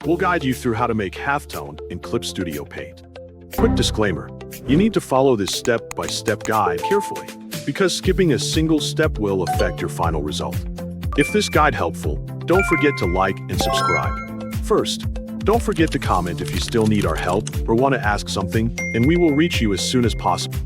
We'll guide you through how to make halftone in Clip Studio Paint. Quick disclaimer, you need to follow this step-by-step guide carefully, because skipping a single step will affect your final result. If this guide helpful, don't forget to like and subscribe. First, don't forget to comment if you still need our help or want to ask something, and we will reach you as soon as possible.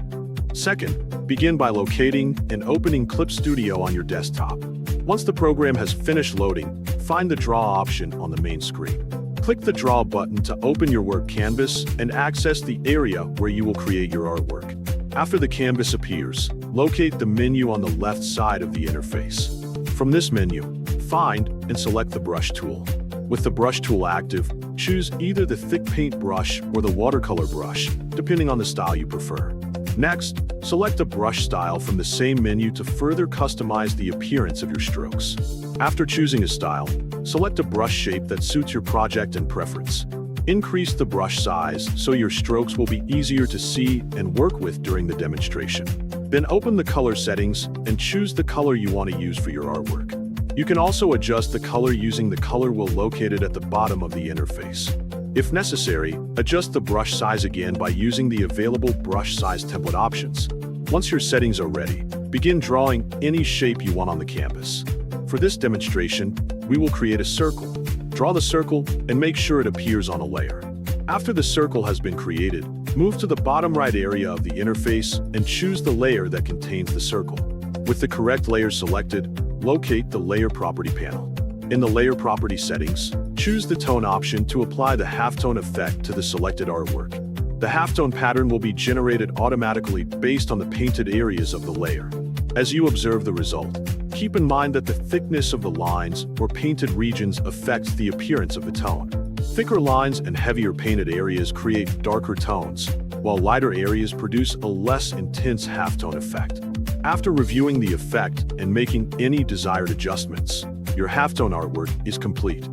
Second, begin by locating and opening Clip Studio on your desktop. Once the program has finished loading, find the Draw option on the main screen. Click the Draw button to open your work canvas and access the area where you will create your artwork. After the canvas appears, locate the menu on the left side of the interface. From this menu, find and select the Brush tool. With the Brush tool active, choose either the thick paint brush or the watercolor brush, depending on the style you prefer. Next, select a brush style from the same menu to further customize the appearance of your strokes. After choosing a style, select a brush shape that suits your project and preference. Increase the brush size so your strokes will be easier to see and work with during the demonstration. Then open the color settings and choose the color you want to use for your artwork. You can also adjust the color using the color wheel located at the bottom of the interface. If necessary, adjust the brush size again by using the available brush size template options. Once your settings are ready, begin drawing any shape you want on the canvas. For this demonstration, we will create a circle. Draw the circle and make sure it appears on a layer. After the circle has been created, move to the bottom right area of the interface and choose the layer that contains the circle. With the correct layer selected, locate the Layer Property panel. In the Layer Property settings, choose the Tone option to apply the halftone effect to the selected artwork. The halftone pattern will be generated automatically based on the painted areas of the layer. As you observe the result, keep in mind that the thickness of the lines or painted regions affects the appearance of the tone. Thicker lines and heavier painted areas create darker tones, while lighter areas produce a less intense halftone effect. After reviewing the effect and making any desired adjustments, your halftone artwork is complete.